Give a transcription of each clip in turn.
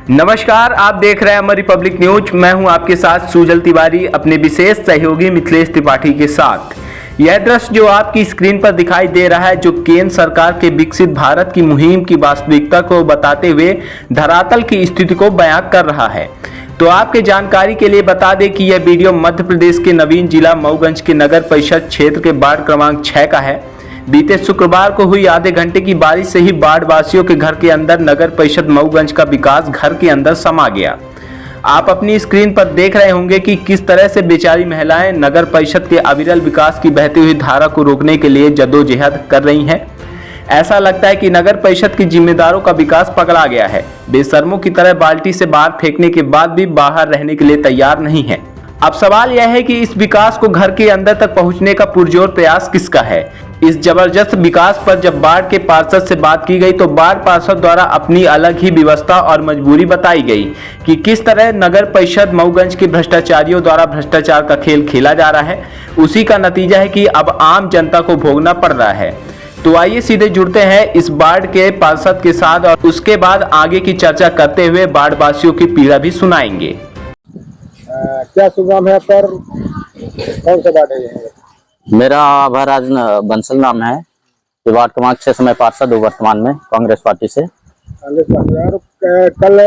नमस्कार, आप देख रहे हैं अमर रिपब्लिक न्यूज। मैं हूं आपके साथ सुजल तिवारी, अपने विशेष सहयोगी मिथिलेश त्रिपाठी के साथ। यह दृश्य जो आपकी स्क्रीन पर दिखाई दे रहा है, जो केंद्र सरकार के विकसित भारत की मुहिम की वास्तविकता को बताते हुए धरातल की स्थिति को बयां कर रहा है। तो आपके जानकारी के लिए बता दें कि यह वीडियो मध्य प्रदेश के नवीन जिला मऊगंज के नगर परिषद क्षेत्र के वार्ड क्रमांक 6 का है। बीते शुक्रवार को हुई आधे घंटे की बारिश से ही बाढ़ वासियों के घर के अंदर नगर परिषद मऊगंज का विकास घर के अंदर समा गया। आप अपनी स्क्रीन पर देख रहे होंगे कि किस तरह से बेचारी महिलाएं नगर परिषद के अविरल विकास की बहती हुई धारा को रोकने के लिए जद्दोजहद कर रही हैं। ऐसा लगता है कि नगर परिषद की जिम्मेदारों का विकास पकड़ा गया है। बेशर्मों की तरह बाल्टी से बाहर फेंकने के बाद भी बाहर रहने के लिए तैयार नहीं है। अब सवाल यह है कि इस विकास को घर के अंदर तक पहुंचने का पुरजोर प्रयास किसका है। इस जबरदस्त विकास पर जब बाढ़ के पार्षद से बात की गई तो बाढ़ पार्षद द्वारा अपनी अलग ही व्यवस्था और मजबूरी बताई गई कि किस तरह नगर परिषद मऊगंज के भ्रष्टाचारियों द्वारा भ्रष्टाचार का खेल खेला जा रहा है। उसी का नतीजा है कि अब आम जनता को भोगना पड़ रहा है। तो आइए सीधे जुड़ते हैं इस बाढ़ के पार्षद के साथ और उसके बाद आगे की चर्चा करते हुए बाढ़ वासियों की पीड़ा भी सुनाएंगे। क्या शुभ नाम है पर कौन सा वार्ड है? मेरा अभयराज बंसल नाम है। वार्ड क्रमांक 6 समय पार्षद हूँ वर्तमान में कांग्रेस पार्टी से। और कल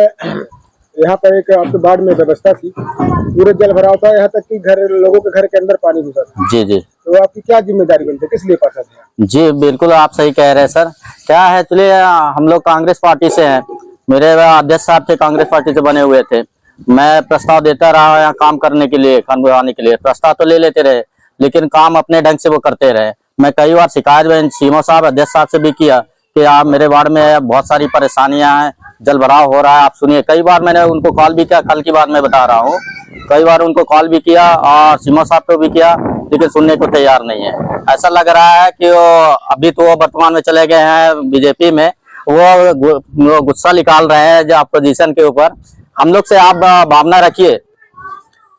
यहाँ पर एक आपके बाढ़ में व्यवस्था थी, पूरे जल भराव था, यहाँ तक कि लोगों के घर के अंदर पानी घुसा था। जी जी। तो आपकी क्या जिम्मेदारी बनती है, किस लिए पार्षद है? जी बिल्कुल, आप सही कह रहे हैं सर। क्या है, चलिए हम लोग कांग्रेस पार्टी से हैं। मेरे अध्यक्ष साहब थे, कांग्रेस पार्टी से बने हुए थे। मैं प्रस्ताव देता रहा यहाँ काम करने के लिए, करवाने के लिए प्रस्ताव तो ले लेते रहे, लेकिन काम अपने ढंग से वो करते रहे। मैं कई बार शिकायत सीएमओ साहब, अध्यक्ष साहब से भी किया कि आप मेरे वार्ड में बहुत सारी परेशानियां हैं, जल भराव हो रहा है, आप सुनिए। कई बार मैंने उनको कॉल भी किया, कल की बात मैं बता रहा हूँ, कई बार उनको कॉल भी किया और सीएमओ साहब को भी किया, लेकिन सुनने को तैयार नहीं है। ऐसा लग रहा है कि वो अभी तो वर्तमान में चले गए हैं बीजेपी में, वो गुस्सा निकाल रहे हैं जो अपोजिशन के ऊपर। हम लोग से आप भावना रखिए,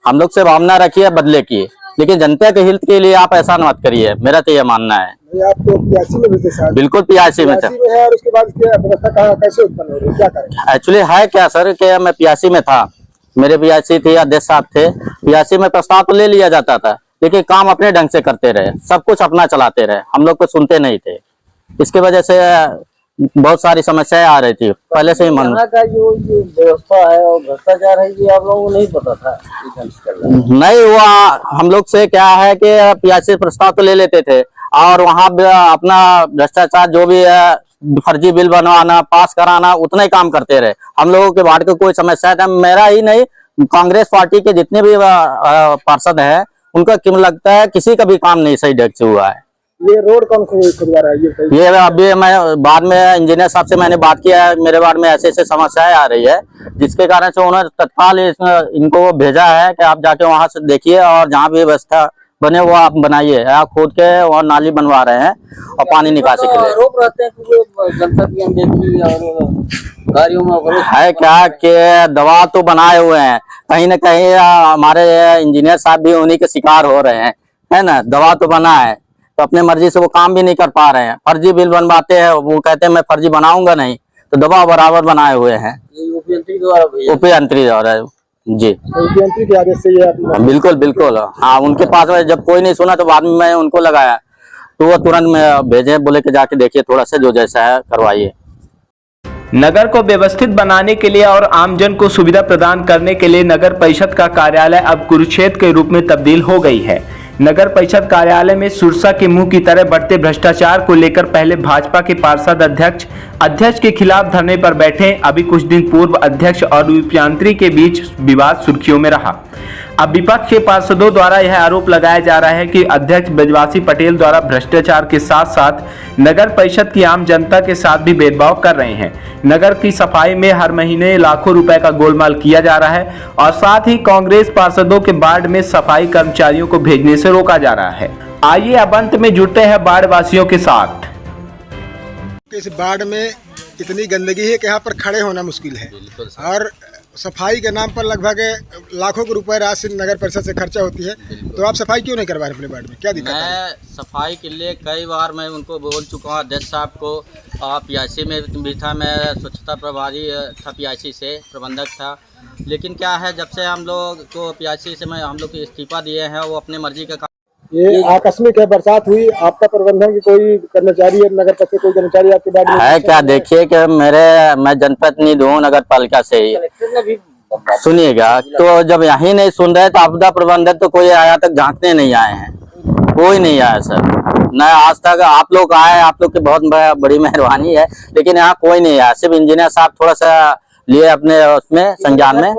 हम लोग से भावना रखिए बदले की, लेकिन जनता के हित के लिए आप ऐसा मत करिए। मेरा तो ये मानना है। आपको पियासी में भी थे? बिल्कुल पियासी में था। और उसके बाद व्यवस्था कैसे उत्पन्न हो रही है, क्या करें? एक्चुअली है क्या सर कि मैं पियासी में था, मेरे पियासी थे, अध्यक्ष साहब थे। पियासी में प्रस्ताव तो ले लिया जाता था, लेकिन काम अपने ढंग से करते रहे, सब कुछ अपना चलाते रहे, हम लोग को सुनते नहीं थे। इसकी वजह से बहुत सारी समस्याएं आ रही थी पहले से ही। मन का जो व्यवस्था है और भ्रष्टाचार है, ये आप लोगों को नहीं पता था? नहीं, वो हम लोग से क्या है कि पियासी प्रस्ताव तो ले लेते थे और वहाँ अपना भ्रष्टाचार जो भी है, फर्जी बिल बनवाना, पास कराना, उतना ही काम करते रहे। हम लोगों के वार्ड को कोई समस्या था, मेरा ही नहीं, कांग्रेस पार्टी के जितने भी पार्षद है उनका क्यों लगता है किसी का भी काम नहीं सही ढंग से हुआ है। ये रोड कौन खुदवा रहा है? ये अभी मैं बाद में इंजीनियर साहब से मैंने बात किया है, मेरे वार्ड में ऐसे ऐसे समस्याएं आ रही है, जिसके कारण से उन्होंने तत्काल इनको भेजा है कि आप जाके वहां से देखिए और जहाँ भी व्यवस्था बने वो आप बनाइए। आप खोद के वहाँ नाली बनवा रहे हैं और पानी निकासी के लिए आरोप रहते हैं कि जनता की अनदेखी और कार्यों में है क्या कि दवा तो बनाए हुए हैं, कहीं ना कहीं हमारे इंजीनियर साहब भी उन्हीं के शिकार हो रहे हैं, है ना। दवा तो बना है तो अपने मर्जी से वो काम भी नहीं कर पा रहे हैं, फर्जी बिल बनवाते हैं। वो कहते हैं मैं फर्जी बनाऊंगा नहीं, तो दवा बराबर बनाए हुए हैं उपयंत्री द्वारा। जी के आदेश से ये बिल्कुल बिल्कुल। हाँ, उनके पास जब कोई नहीं सुना तो बाद में मैं उनको लगाया, तो वो तुरंत में भेजे, बोले कि जाके देखिए थोड़ा सा, जो जैसा है करवाइए। नगर को व्यवस्थित बनाने के लिए और आमजन को सुविधा प्रदान करने के लिए नगर परिषद का कार्यालय अब कुरुक्षेत्र के रूप में तब्दील हो गई है। नगर परिषद कार्यालय में सुरसा के मुंह की तरह बढ़ते भ्रष्टाचार को लेकर पहले भाजपा के पार्षद अध्यक्ष के खिलाफ धरने पर बैठे। अभी कुछ दिन पूर्व अध्यक्ष और उपयंत्री के बीच विवाद सुर्खियों में रहा। अब विपक्ष के पार्षदों द्वारा यह आरोप लगाया जा रहा है कि अध्यक्ष ब्रजवासी पटेल द्वारा भ्रष्टाचार के साथ साथ नगर परिषद की आम जनता के साथ भी भेदभाव कर रहे हैं। नगर की सफाई में हर महीने लाखों रुपए का गोलमाल किया जा रहा है और साथ ही कांग्रेस पार्षदों के वार्ड में सफाई कर्मचारियों को भेजने से रोका जा रहा है। आइए अब अंत में जुड़ते हैं बाढ़ वासियों के साथ। इस बाढ़ में इतनी गंदगी है कि यहाँ पर खड़े होना मुश्किल है और सफाई के नाम पर लगभग लाखों के रुपए राशि नगर परिषद से खर्चा होती है, तो आप सफाई क्यों नहीं करवा रहे अपने वार्ड में, क्या दिक्कत है? मैं सफाई के लिए कई बार मैं उनको बोल चुका हूँ, अध्यक्ष साहब को। PIC में भी था, मैं स्वच्छता प्रभारी था, PIC से प्रबंधक था। लेकिन क्या है, जब से हम लोग को PIC से हम लोग को इस्तीफा दिए हैं, वो अपने मर्जी का ये आकस्मिक है, बरसात हुई, आपका प्रबंधन की कोई कर्मचारी है नगर परिषद कोई कर्मचारी आपके वार्ड में है क्या? देखिए कि मैं जनप्रतिनिधि हूँ नगर पालिका से ही, सुनिएगा। तो जब यही नहीं सुन रहे तो आपदा प्रबंधन तो कोई आया तक झांकने नहीं आए हैं, कोई नहीं आया सर, न आज तक। आप लोग आए, आप लोग की बहुत बड़ी मेहरबानी है, लेकिन यहाँ कोई नहीं आया। सिर्फ इंजीनियर साहब थोड़ा सा लिए अपने उसमें संज्ञान में।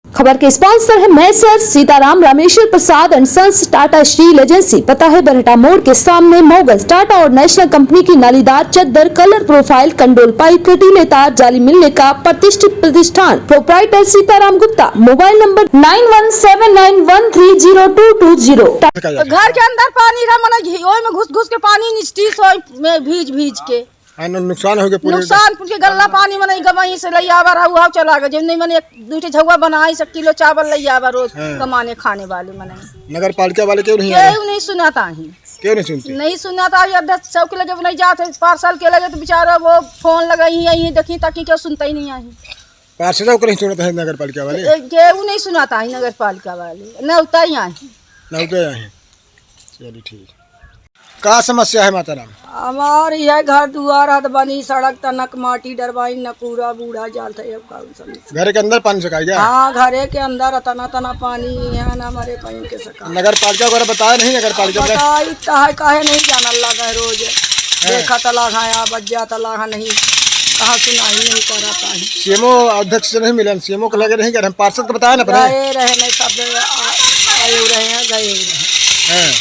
खबर के स्पॉन्सर है messrs Sitaram Rameshwar Prasad and sons Tata steel agency. पता है बरहटा मोड़ के सामने मोगल टाटा और नेशनल कंपनी की नालीदार चद्दर, कलर प्रोफाइल, कंडोल पाइप, कटीले तार, जाली मिलने का प्रतिष्ठित प्रतिष्ठान। Proprietor Sitaram Gupta. Mobile number 9179130220। घर के अंदर पानी रहा, मैंने ओय में घुस घुस के पानी निचती सोई में भीज के नुकसान हो गया, नुकसान के गल्ला पानी मैंने गवाई से लई आवा रहा चला गया। जब नहीं मैंने एक दूसरे झुआ बनाई 1 किलो चावल लई आवा रोज कमाने खाने वाले। मैंने नगर पालिका वाले क्यों नहीं नहीं सुनाता ही, क्यों नहीं सुनते? नहीं सुनाता। अध्यक्ष सब के लगे नहीं जाते, पार्सल के लगे तो बेचारा वो फोन लगाई यही देखी ताकि क्यों सुनता ही नहीं आई। पार्षदों को नहीं सुनता है नगर पालिका वाले, केहू नहीं सुनाता है नगर पालिका वाले, न उतना ही आई न उतरे हैं। चलिए ठीक। क्या समस्या है माता राम? हमार यह घर दुआर हद बनी, सड़क तनक माटी डरवाई, न कूड़ा बूढ़ा जाल था। घर के अंदर पानी सका गया? हाँ, घरे के अंदर तना तना पानी है न हमारे पानी के सका। नगर पालिका को बताया नहीं? नगर पालिका काहे नहीं जाना लगा रोज देखा तलाक आया बज्जा तलाक नहीं, कहा सुनाई नहीं कराता है। सीएमओ अध्यक्ष से नहीं मिले, सीएमओ को लगे नहीं कर, हम पार्षद को बताया ना, गए रहे नहीं, सब आए रहे हैं, गए रहे हैं।